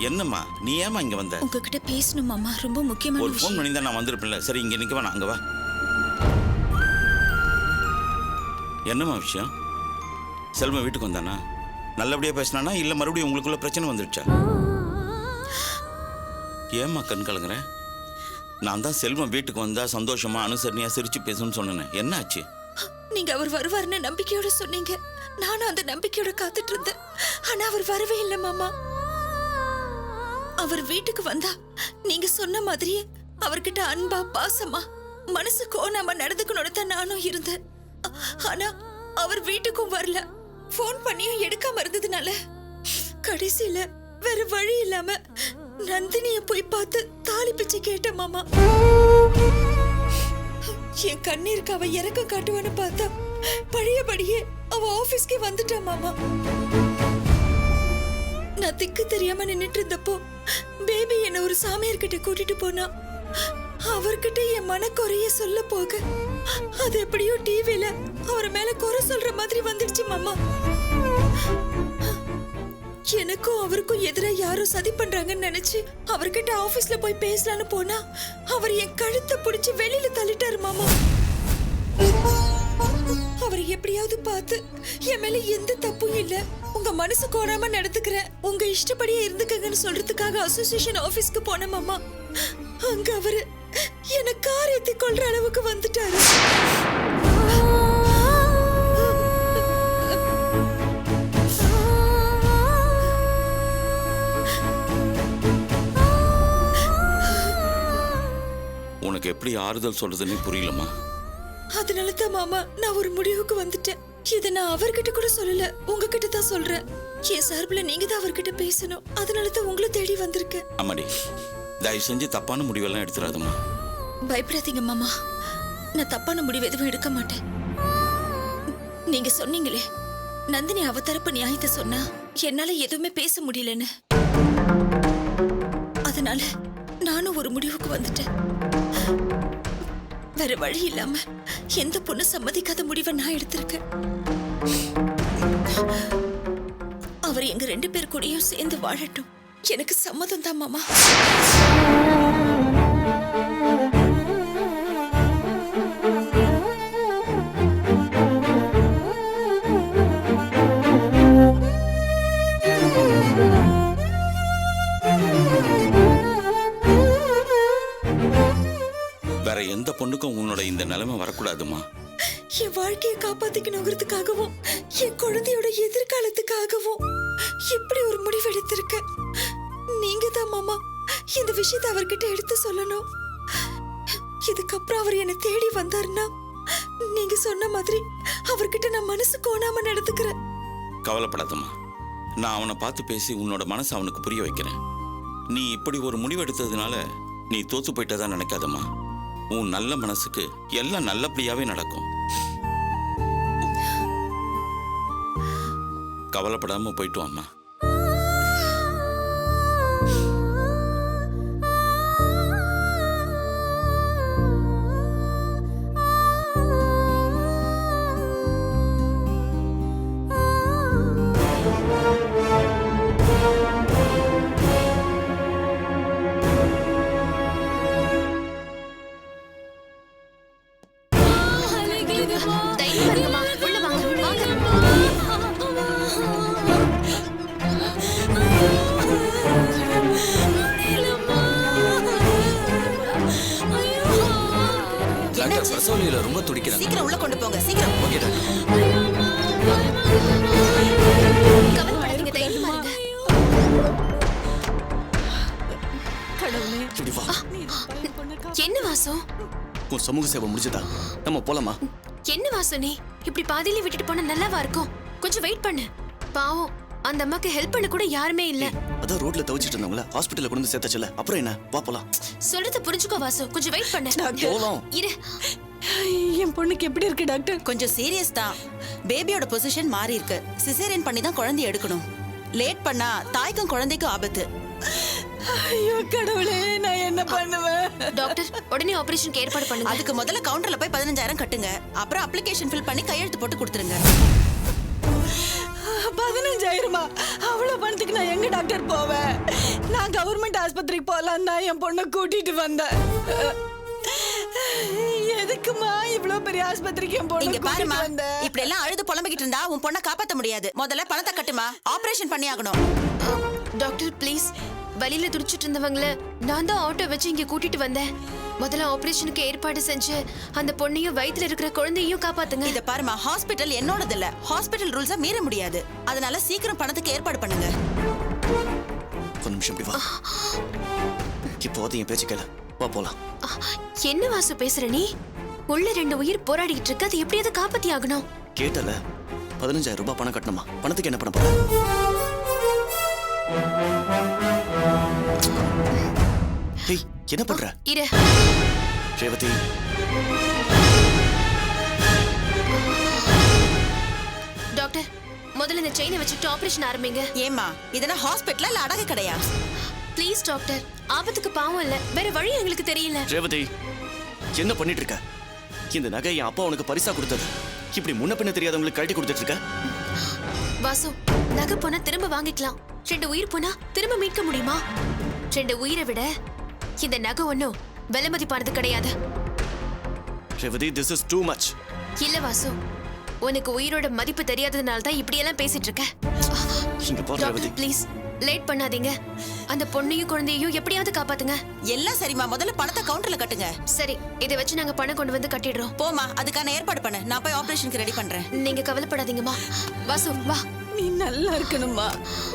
என்னம்மா நீ ஏமா இங்க வந்த? உங்ககிட்ட பேசணும் மாமா, ரொம்ப முக்கியமான ஒரு விஷயம். ஃபோன் பண்ணி தான் நான் வந்திருப்பேன்ல. சரி இங்க நிக்க வேணாம், அங்க வா. என்னம்மா விஷயம்? செல்வம் வீட்டுக்கு வந்தானா? நல்லபடியா பேசினானா இல்ல மறுபடியும் உங்களுக்குள்ள பிரச்சனை வந்துடுச்சா? ஏம்மா கண் கலங்குற? நான் தான் செல்வம் வீட்டுக்கு வந்தா சந்தோஷமா அனுசரணையா சிரிச்சு பேசணும்னு சொன்னேன். என்ன ஆச்சு? நீங்க அவர் வருவாருன்னு நம்பிக்கையோட சொன்னீங்க. நானும் அந்த நம்பிக்கையோட காத்துட்டு இருந்தேன். ஆனா அவர் வரவே இல்லை மாமா. அவர் வீட்டுக்கு வந்தா நீங்க சொன்ன மாதிரியே அவர்கிட்ட அன்பா பாசமா மனசு கோணாம நடந்துக்கணும்னு தான் நானும் இருந்தேன். ஆனா அவர் வீட்டுக்கும் வரல. போன் பண்ணியும் எடுக்காம இருந்ததுனால கடைசியில வேற வழி இல்லாம நந்தினிய போய் பார்த்து தாலி பிச்சை கேட்ட மாமா. என் கண்ணீருக்கு அவ இறக்கம் காட்டுவான்னு பார்த்தா பழையபடியே அவ ஆபீஸ்க்கு வந்துட்டா மாமா. நான் திக்கு தெரியாம நின்னுட்டு இருந்தப்போ பேபி என்ன ஒரு சாமியார் கிட்ட கூட்டிட்டு போனா. அவர்கிட்ட என் மனக்குறைய சொல்ல போக அது எப்படியோ டிவில அவர் மேல குறை சொல்ற மாதிரி வந்துடுச்சு மாமா. எனக்கும் அவருக்கும் எதிரா யாரோ சதி பண்றாங்கன்னு நினைச்சு அவர்கிட்ட ஆபீஸ்ல போய் பேசலான்னு போனா அவர் என் கழுத்தை பிடிச்சு வெளியில தள்ளிட்டாரு மாமா. அவர் எப்படியாவது பார்த்து என் மேல எந்த தப்பும் இல்ல, உங்க மனசு கோராம நடந்துக்கிறேன், உங்க இஷ்டப்படியே இருந்துக்கங்கன்னு சொல்றதுக்காக அசோசியேஷன் ஆபீஸ்க்கு போன மாமா. அங்க அவரு என்ன கார் ஏத்தி கொள்ற அளவுக்கு வந்துட்டாரு. உனக்கு எப்படி ஆறுதல் சொல்றதுன்னு புரியலமா. அதனால தான் மாமா நான் ஒரு முடிவுக்கு வந்துட்டேன். இதை நான் அவர்கிட்ட கூட சொல்லல, உங்ககிட்ட தான் சொல்றேன். என் சார்பில் நீங்க தான் அவர்கிட்ட பேசணும். அதனால தான் உங்களை தேடி வந்திருக்கேன். அம்மாடி, தயவு செஞ்சு தப்பான முடிவெல்லாம் எடுத்துறாதம்மா. பயப்படாதீங்க மாமா, நான் தப்பான முடிவு எதுவும் எடுக்க மாட்டேன். நீங்க சொன்னீங்களே நந்தினி அவ தரப்பு நியாயத்தை சொன்னா என்னால எதுவுமே பேச முடியலன்னு, அதனால நானும் ஒரு முடிவுக்கு வந்துட்டேன். வேற வழி இல்லாம எந்த பொண்ணு சம்மதிக்காத முடிவை நான் எடுத்திருக்கேன். அவர் எங்க 2 பேர் கூடயும் சேர்ந்து வாழட்டும், எனக்கு சம்மதம் தான் மாமா. வேற எந்த பொண்ணுக்கும் உன்னோட இந்த நிலைமை வரக்கூடாதுமா. என் வாழ்க்கையை காப்பாத்திக்கணுங்கிறதுக்காகவும் என் குழந்தையோட எதிர்காலத்துக்காகவும் இப்படி ஒரு முடிவு எடுத்திருக்க. நீங்க தான் மாமா இந்த விஷயத்தை அவர்கிட்ட எடுத்து சொல்லணும். இதுக்கப்புறம் அவர் என்னை தேடி வந்தாருன்னா நீங்க சொன்ன மாதிரி அவர்கிட்ட நான் மனசு கோணாம நடந்துக்கிறேன். கவலைப்படாதம்மா, நான் அவனை பார்த்து பேசி உன்னோட மனசை அவனுக்கு புரிய வைக்கிறேன். நீ இப்படி ஒரு முடிவு எடுத்ததுனால நீ தோத்து போயிட்டதா நினைக்காதம்மா. உன் நல்ல மனசுக்கு எல்லாம் நல்லபடியாவே நடக்கும். கவலைப்படாம போயிட்டு வாம்மா. பிரசவலியில ரொம்ப துடிக்கிறாங்க. சீக்கிரம் உள்ள கொண்டு போங்க, சீக்கிரம். Okay doctor. கவலைப்படாதீங்க, தைரியமா இருங்க. கடவுளே, இப்படி வா. என்ன வாசம்? உன் சமூக சேவை முடிஞ்சதா? நம்ம போலாமா? என்ன வாசம் நீ இப்படி பாதியில விட்டுட்டு போனா நல்லாவா இருக்கும்? கொஞ்சம் வெயிட் பண்ணு. பாவம் அந்த அம்மாக்கு ஹெல்ப் பண்ண கூட யாருமே இல்ல. அதான் ரோட்ல தவிச்சிட்டு இருந்தவங்கள ஹாஸ்பிடல்ல கொண்டு வந்து சேர்த்தாச்சுல, அப்புறம் என்ன? வா போலாம். சொல்றத புரிஞ்சுக்கோ வாசு, கொஞ்சம் வெயிட் பண்ணு. போலாம். இரு. என் பொண்ணுக்கு எப்படி இருக்கு டாக்டர்? கொஞ்சம் சீரியஸ் தான். பேபியோட பொசிஷன் மாறி இருக்கு. சிசேரியன் பண்ணி தான் குழந்தை எடுக்கணும். லேட் பண்ணா தாய்க்கும் குழந்தைக்கும் ஆபத்து. ஐயோ கடவுளே, நான் என்ன பண்ணுவேன்? டாக்டர் உடனே ஆபரேஷன் ஏற்பாடு பண்ணுங்க. அதுக்கு முதல்ல கவுண்டர்ல போய் 15,000 கட்டுங்க. அப்புறம் அப்ளிகேஷன் ஃபில் பண்ணி கையெழுத்து போட்டு கொடுத்துருங்க. 15,000 அவ்வளவு பணத்துக்கு நான் எங்க டாக்டர் போவேன்? நான் கவர்மெண்ட் ஆஸ்பத்திரிக்கு போலாம் தான் என் பொண்ணை கூட்டிட்டு வந்தேன். எதுக்குமா இவ்வளவு பெரிய ஆஸ்பத்திரிக்கு என் பொண்ணு இங்க பாருமா, கூட்டிட்டு வந்த? இப்படி எல்லாம் அழுது புலம்பிக்கிட்டு இருந்தா உன் பொண்ணை காப்பாத்த முடியாது. முதல்ல பணத்தை கட்டுமா, ஆபரேஷன் பண்ணி ஆகணும். டாக்டர் ப்ளீஸ், வலியில துடிச்சிட்டு இருந்தவங்கள நான் தான் ஆட்டோ வச்சு இங்க கூட்டிட்டு வந்தேன். முதல்ல ஆபரேஷனுக்கு ஏற்பாடு செஞ்சு அந்த பொண்ணையும் வயித்துல இருக்கிற குழந்தையும் காப்பாத்துங்க. இத பாருமா, ஹாஸ்பிட்டல் என்னோடது இல்ல. ஹாஸ்பிட்டல் ரூல்ஸ மீற முடியாது. அதனால சீக்கிரம் பணத்துக்கு ஏற்பாடு பண்ணுங்க. ஒரு நிமிஷம் இப்படி வா. இப்போது என் பேச்சு கேள, வா போலாம். என்ன வாசு பேசுற நீ? உள்ள 2 உயிர் போராடிட்டு இருக்கு, அது எப்படியாவது காப்பாத்தி ஆகணும். கேட்டல, 15,000 ரூபாய் பணம் கட்டணுமா? பணத்துக்கு என்ன பண்ண போற? ஏய், என்ன பண்ற? இரு. ரேவதி, டாக்டர், முதல்ல இந்த செயினை வச்சுட்டு ஆபரேஷன் ஆரம்பிங்க. ஏமா, இதெல்லாம் ஹாஸ்பிட்டல் இல்ல அடகு கடையா? ப்ளீஸ் டாக்டர், ஆபத்துக்கு பாவம் இல்ல, வேற வழி எங்களுக்கு தெரியல. ரேவதி, என்ன பண்ணிட்டு இருக்க? இந்த நகை என் அப்பா உனக்கு பரிசா கொடுத்தது. இப்படி முன்ன பின்ன தெரியாதவங்களுக்கு கழட்டி கொடுத்துட்டு இருக்க. வாசு, நகை போனா திரும்ப வாங்கிக்கலாம். 2 உயிர் போனா திரும்ப மீட்க முடியுமா? 2 உயிரை விட இந்த நகை ஒன்னும் விலை மதிப்பானது கிடையாது. Revathi, this is too much. இல்ல வாசு, உனக்கு உயிரோட மதிப்பு தெரியாததுனால தான் இப்படி எல்லாம் பேசிட்டு இருக்க. இங்க பாரு ரேவதி, டாக்டர் ப்ளீஸ், லேட் பண்ணாதீங்க. அந்த பொண்ணையும் குழந்தையும் எப்படியாவது காப்பாத்துங்க. எல்லாம் சரிம்மா, முதல்ல பணத்தை கவுண்டர்ல கட்டுங்க. சரி, இதை வச்சு நாங்க பணம் கொண்டு வந்து கட்டிடுறோம். போமா, அதுக்கான ஏற்பாடு பண்ணு. நான் போய் ஆபரேஷனுக்கு ரெடி பண்றேன். நீங்க கவலைப்படாதீங்கம்மா. வாசு வா. நீ நல்லா இருக்கணுமா?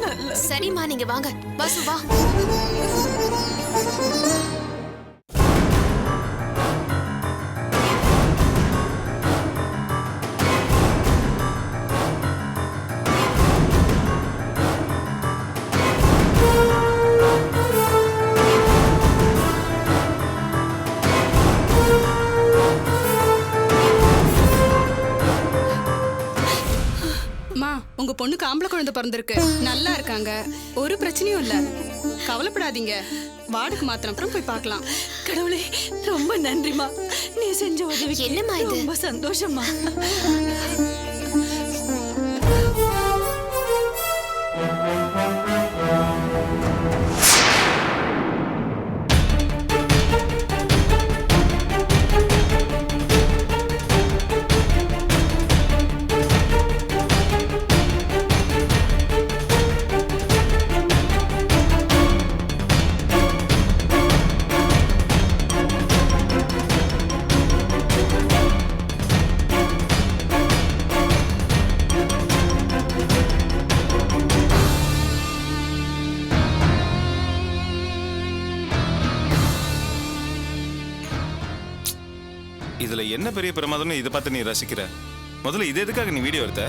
நல்லா. சரிம்மா, நீங்க வாங்க. வாசு வா. உங்க பொண்ணுக்கு ஆம்பளை குழந்தை பிறந்திருக்கு. நல்லா இருக்காங்க, ஒரு பிரச்சனையும் இல்ல. கவலைப்படாதீங்க. வார்டுக்கு மாத்திரம் அப்புறம் போய் பார்க்கலாம். கடவுளே, ரொம்ப நன்றிமா. நீ செஞ்ச உதவிக்கு என்னம்மா இது? ரொம்ப சந்தோஷமா. இதுல என்ன பெரிய பிரமாதம்னு இதை பார்த்து நீ ரசிக்கிற? முதல்ல இது எதுக்காக நீ வீடியோ எடுத்த?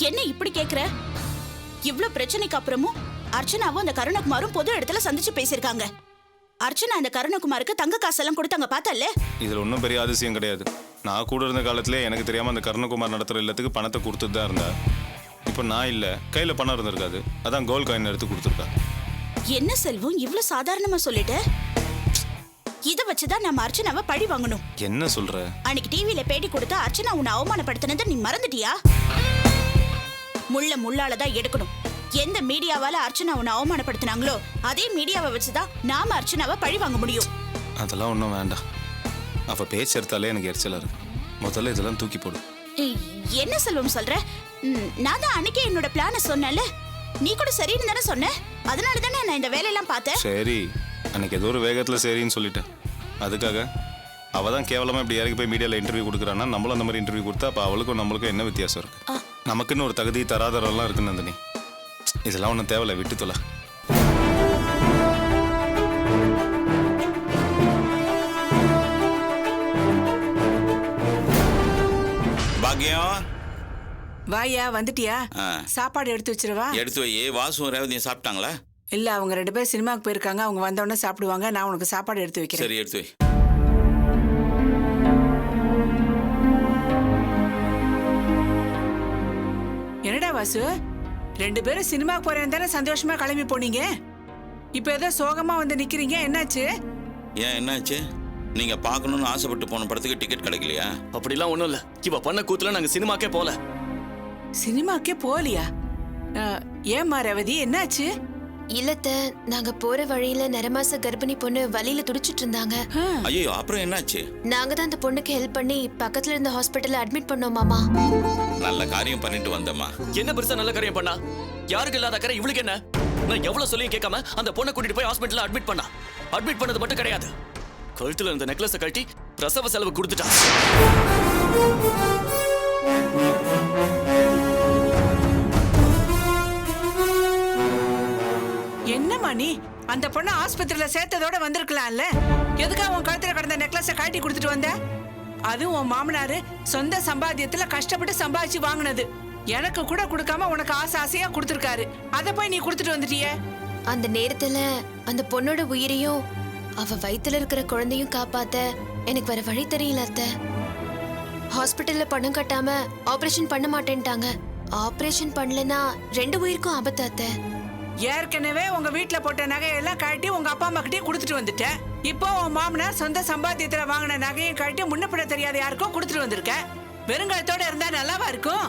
என்ன இப்படி கேக்குற? இவ்ளோ பிரச்சனைக்கு அப்புறமும் அர்ச்சனாவும் அந்த கருணகுமாரும் பொது இடத்துல சந்திச்சு பேசியிருக்காங்க. அர்ச்சனா அந்த கருணகுமாருக்கு தங்க காசெல்லாம் கொடுத்தாங்க, பார்த்தல்ல? இதுல ஒன்றும் பெரிய அதிசயம் கிடையாது. நான் கூட இருந்த காலத்திலே எனக்கு தெரியாம அந்த கருணகுமார் நடத்துற இல்லத்துக்கு பணத்தை கொடுத்துட்டு தான் இருந்தா. இப்போ நான் இல்லை, கையில பணம் இருந்திருக்காது. அதான் கோல்ட் காயின் எடுத்து கொடுத்துருக்கா. என்ன செல்வம் இவ்ளோ சாதாரணமா சொல்லிட்ட? இத வச்சுதான் நம்ம அர்ச்சனாவை பழி வாங்கணும். என்ன சொல்ற? அன்னைக்கு டிவில பேட்டி கொடுத்து அர்ச்சனா உன்னை அவமானப்படுத்தினதை நீ மறந்துட்டியா? முள்ள முள்ளாலதான் எடுக்கணும். எந்த மீடியாவால அர்ச்சனா உன்னை அவமானப்படுத்தினாங்களோ அதே மீடியாவை வச்சுதான் நாம அர்ச்சனாவை பழி வாங்க முடியும். அதெல்லாம் ஒன்றும் வேண்டாம். அவ பேச்சு எடுத்தாலே எனக்கு எரிச்சலா இருக்கு. முதல்ல இதெல்லாம் தூக்கி போடு. என்ன செல்வம் சொல்ற? நான் தான் அன்னைக்கே என்னோட பிளான சொன்னேன்ல. நீ கூட சரின்னு தானே சொன்ன. அதனால தானே நான் இந்த வேலையெல்லாம் பார்த்தேன். சரி, அன்னைக்கு ஏதோ ஒரு வேகத்துல சரின்னு சொல்லிட்டேன். அதுக்காக அவ தான் கேவலமா இப்படி இறங்கி போய் மீடியால இன்டர்வியூ கொடுக்குறான்னா நம்மளும் அந்த மாதிரி இன்டர்வியூ கொடுத்தா அப்ப அவளுக்கும் நம்மளுக்கும் என்ன வித்தியாசம் இருக்கு? நமக்குன்னு ஒரு தகுதி தராதரெல்லாம் இருக்கு நந்தினி. இதெல்லாம் ஒன்றும் தேவையில்ல, விட்டு தொலை. பாக்கியம், வாயா, வந்துட்டியா? ஆ. சாப்பாடு எடுத்து வச்சிருவா. எடுத்து வை. வாசுவும் ரேவதியும் சாப்பிட்டாங்களா? இல்ல, அவங்க 2 பேரும் சினிமாக்கு போயிருக்காங்க. அவங்க வந்த உடனே சாப்பிடுவாங்க. நான் உனக்கு சாப்பாடு எடுத்து வைக்கிறேன். சரி, எடுத்து வை. என்னடா வாசு, 2 பேரும் சினிமாக்கு போறேன் தானே சந்தோஷமா கிளம்பி போனீங்க. இப்ப ஏதோ சோகமா வந்து நிக்கிறீங்க, என்னாச்சு? ஏன், என்னாச்சு? நீங்க பார்க்கணும்னு ஆசைப்பட்டு போன படத்துக்கு டிக்கெட் கிடைக்கலையா? அப்படிலாம் ஒண்ணும் இல்ல. இவ பண்ண கூத்துல நாங்க சினிமாக்கே போல. சினிமாக்கே போகலையா? ஏம்மா ரேவதி என்னாச்சு? இல்லத்த, நாங்க போற வழியில நிறமாச கர்ப்பிணி பொண்ணு வலியில துடிச்சிட்டு இருந்தாங்க. ஐயோ, அப்புறம் என்னாச்சு? நாங்க தான் அந்த பொண்ணுக்கு ஹெல்ப் பண்ணி பக்கத்துல இருந்த ஹாஸ்பிட்டல்ல அட்மிட் பண்ணோம் மாமா. நல்ல காரியம் பண்ணிட்டு வந்தம்மா. என்ன பெருசா நல்ல காரியம் பண்ணா? யாருக்கு இல்லாத அக்கறை இவளுக்கு என்ன? நான் எவ்வளவு சொல்லியும் கேட்காம அந்த பொண்ணை கூட்டிட்டு போய் ஹாஸ்பிட்டல்ல அட்மிட் பண்ணா. அட்மிட் பண்ணது மட்டும் கிடையாது, கழுத்துல இருந்த நெக்லஸை கழட்டி பிரசவ செலவு கொடுத்துட்டா. என்னம்மா நீ அந்த பொண்ணை ஆஸ்பத்திரியில சேர்த்ததோட வந்திருக்கலாம்ல? எதுக்காக உன் கழுத்துல கடந்த நெக்லஸை காட்டி கொடுத்துட்டு வந்த? அதுவும் உன் மாமனாரு சொந்த சம்பாத்தியத்துல கஷ்டப்பட்டு சம்பாதிச்சு வாங்கினது. எனக்கு கூட கொடுக்காம உனக்கு ஆசை ஆசையா கொடுத்துருக்காரு. அதை போய் நீ கொடுத்துட்டு வந்துட்டியே. அந்த நேரத்துல அந்த பொண்ணோட உயிரையும் அவ வயித்துல இருக்கிற குழந்தையும் காப்பாத்த எனக்கு வேற வழி தெரியல அத்த. ஹாஸ்பிட்டல்ல பணம் கட்டாம ஆபரேஷன் பண்ண மாட்டேன்ட்டாங்க. ஆபரேஷன் பண்ணலனா 2 உயிருக்கும் ஆபத்து அத்த. ஏற்கனவே உங்க வீட்டுல போட்ட நகையெல்லாம் கழட்டி உங்க அப்பா அம்மா கிட்டே கொடுத்துட்டு வந்துட்ட. இப்போ உன் மாமனார் சொந்த சம்பாத்தியத்துல வாங்கின நகையும் கழட்டி முன்னப்பட தெரியாத யாருக்கும் கொடுத்துட்டு வந்திருக்க. வெறுங்காலத்தோட இருந்தா நல்லாவா இருக்கும்?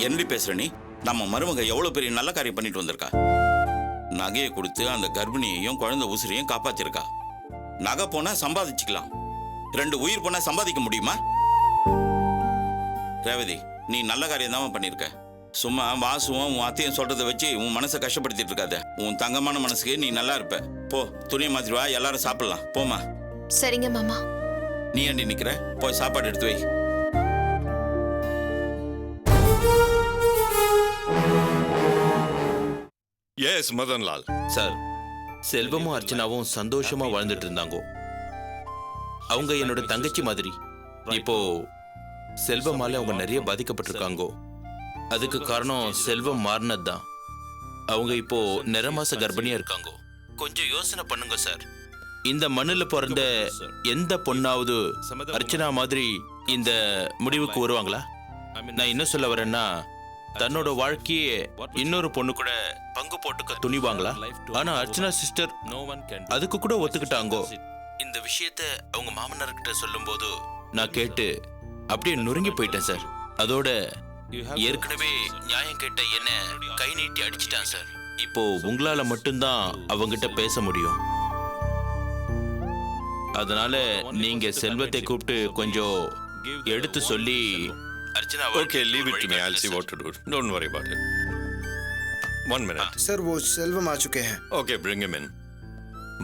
என்னடி பேசுற நீ? நம்ம மருமக எவ்வளவு பெரிய நல்ல காரியம் பண்ணிட்டு வந்திருக்கா. நகையை கொடுத்து அந்த கர்ப்பிணியையும் குழந்தை உசிரையும் காப்பாத்திருக்கா. நகை போனா சம்பாதிச்சுக்கலாம், 2 உயிர் போனா சம்பாதிக்க முடியுமா? ரேவதி, நீ நல்ல காரியம் தான் பண்ணிருக்க. சும்மா வாசுவும் உன் அத்தையும் சொல்றதை வச்சு உன் மனசை கஷ்டப்படுத்திட்டு இருக்காத. உன் தங்கமான மனசுக்கு நீ நல்லா இருப்ப. போ, துணியை மாத்திட்டு வா, எல்லாரும் சாப்பிடலாம். போமா. சரிங்க மாமா. நீ ஏண்டி நிக்கிற? போய் சாப்பாடு எடுத்து வை. எஸ் மதன்லால் சார், செல்வமும் அர்ச்சனாவும் சந்தோஷமா வாழ்ந்துட்டு இருந்தாங்க. அவங்க என்னோட தங்கச்சி மாதிரி. இப்போ செல்வமால அவங்க நிறைய பாதிக்கப்பட்டிருக்காங்க. அதுக்கு காரணம் செல்வம் மாறினது தான். அவங்க இப்போ நிறமாச கர்ப்பிணியா இருக்காங்க. கொஞ்சம் யோசனை பண்ணுங்க சார். இந்த மண்ணில் பிறந்த எந்த பொண்ணாவது அர்ச்சனா மாதிரி இந்த முடிவுக்கு வருவாங்களா? நான் என்ன சொல்ல வரேன்னா, தன்னோட வாழ்க்கையே இன்னொரு பொண்ணு கூட பங்கு போட்டுக்க துணிவாங்களா? ஆனா அர்ச்சனா சிஸ்டர் அதுக்கு கூட ஒத்துக்கிட்டாங்க. இந்த விஷயத்த அவங்க மாமனார்கிட்ட சொல்லும் போது நான் கேட்டு அப்படியே நொறுங்கி போயிட்டேன் சார். அதோட ஏற்கனவே நியாயம் கேட்ட என்ன கை நீட்டி அடிச்சிட்டான் சார். இப்போ உங்களால மட்டும்தான் அவங்கிட்ட பேச முடியும். அதனால நீங்க செல்வத்தை கூப்பிட்டு கொஞ்சம் எடுத்து சொல்லி अर्चना Okay, leave it to me. I'll see what to do. Don't worry about it. 1 minute. Sir, वो सेल्वम आ चुके हैं. Okay, bring him in.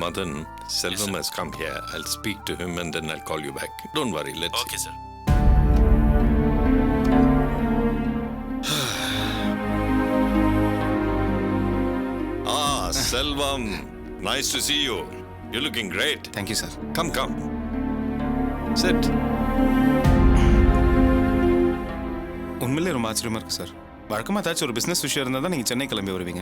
Madan, Selvam has come here. I'll speak to him and then I'll call you back. Don't worry. Let's. Okay, sir. Selvam, nice to see you. You're looking great. Thank you, sir. Come. Sit. உண்மையிலே ரொம்ப ஆச்சரியமா இருக்கு sir. வழக்கமாக ஏதாச்சும் ஒரு business விஷயம் இருந்தால் தான் நீங்கள் சென்னை கிளம்பி வருவீங்க.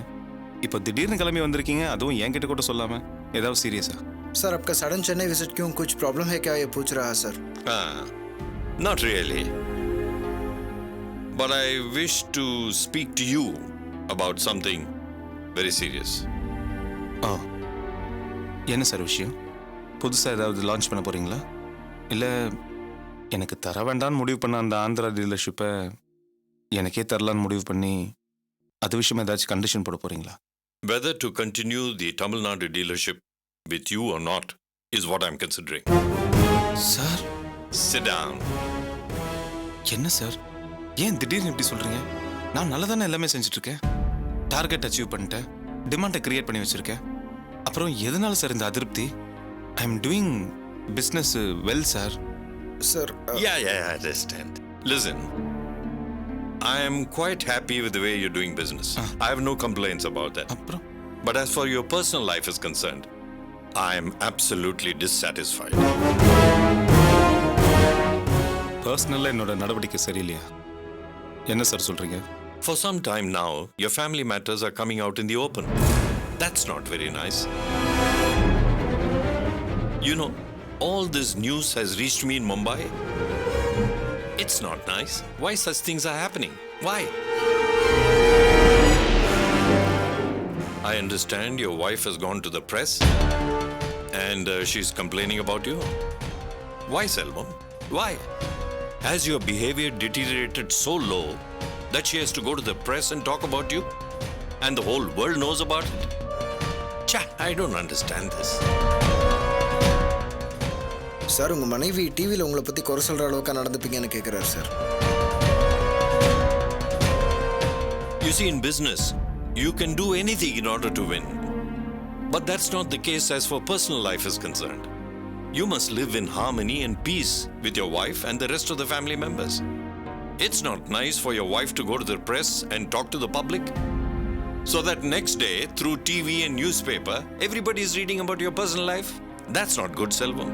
இப்போ திடீர்னு கிளம்பி வந்திருக்கீங்க, அதுவும் என்கிட்ட கூட சொல்லாமல். ஏதாவது சீரியஸா? सर, आपका सडन चेन्नई विजिट क्यों? कुछ प्रॉब्लम है क्या? ये पूछ रहा है sir. Not really. But I wish to speak to you about something very serious. என்ன சார் விஷயம்? புதுசாக ஏதாவது லான்ச் பண்ண போகிறீங்களா? இல்லை எனக்கு தர வேண்டான்னு முடிவு பண்ண அந்த ஆந்திரா டீலர்ஷிப்பை எனக்கே தரலான்னு முடிவு பண்ணி அது விஷயமா ஏதாச்சும் கண்டிஷன் போட போகிறீங்களா? Whether to continue the Tamil Nadu dealership with you or not is what I'm considering. Sir, Sit down. என்ன சார், ஏன் திடீர்னு இப்படி சொல்கிறீங்க? நான் நல்லா தானே எல்லாமே செஞ்சுட்ருக்கேன். டார்கெட் அச்சீவ் பண்ணிட்டேன், டிமாண்டை கிரியேட் பண்ணி வச்சுருக்கேன். அப்புறம் எதனால சார் இந்த அதிருப்தி? I am doing business well sir. Sir. Yeah, I understand. Listen, I am quite happy with the way you're doing business. I have no complaints about that. But as for your personal life is concerned, I am absolutely dissatisfied. பர்சனலாக என்னோட நடவடிக்கை சரியில்லையா? என்ன sir சொல்கிறீங்க? For some time now, your family matters are coming out in the open. That's not very nice. You know, all this news has reached me in Mumbai. It's not nice. Why such things are happening? Why? I understand your wife has gone to the press and she's complaining about you. Why, Selvam? Why? Has your behavior deteriorated so low that she has to go to the press and talk about you? And the whole world knows about it? Cha, I don't understand this. Sir உங்கள் மனைவி டிவியில் உங்களை பற்றி குறை சொல்கிற அளவுக்கு நடந்துப்பீங்கன்னு கேட்குறாரு sir. You see, in business, you can do anything in order to win. But that's not the case as far personal life is concerned. You must live in harmony and peace with your wife and the rest of the family members. It's not nice for your wife to go to the press and talk to the public, so that next day, through TV and newspaper, everybody is reading about your personal life. That's not good, Selvam.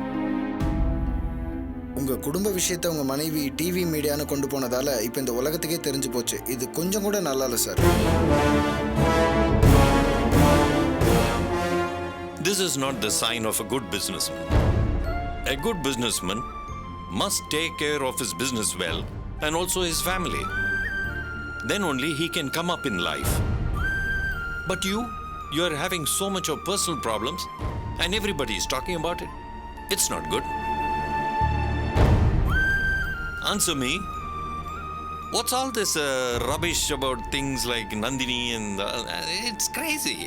உங்கள் குடும்ப விஷயத்தை உங்கள் மனைவி TV மீடியான்னு கொண்டு போனதால் இப்போ இந்த உலகத்துக்கே தெரிஞ்சு போச்சு. இது கொஞ்சம் கூட நல்லா இல்லை sir. This is not the sign of a good businessman. A good businessman must take care of his business well and also his family. Then only he can come up in life. But you are having so much of personal problems and everybody is talking about it. It's not good. Answer me. What's all this rubbish about things like Nandini and it's crazy.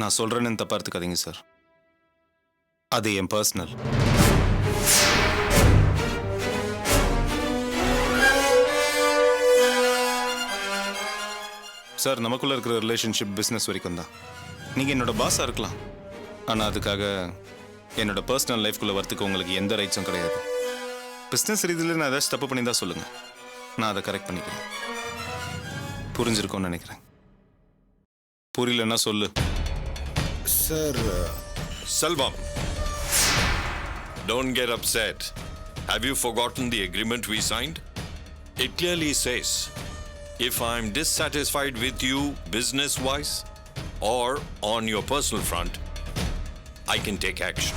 நான் சொல்கிறேன்னு தப்பாக எடுத்துக்காதீங்க sir. அது என் personal. Sir நமக்குள்ளே இருக்கிற relationship business வரைக்கும் தான். நீங்கள் என்னோட பாஸாக இருக்கலாம், ஆனால் அதுக்காக என்னோட பர்சனல் லைஃப்குள்ளே வரத்துக்கு உங்களுக்கு எந்த ரைட்ஸும் கிடையாது. பிஸ்னஸ் ரீதியில் நான் ஏதாச்சும் தப்பு பண்ணி தான் சொல்லுங்கள், நான் அதை கரெக்ட் பண்ணிக்கிறேன். புரிஞ்சிருக்கோன்னு நினைக்கிறேன். புரியலன்னா சொல்லு sir. Selvam, don't get upset. Have you forgotten the agreement we signed? It clearly says, if I'm dissatisfied with you business-wise or on your personal front, I can take action.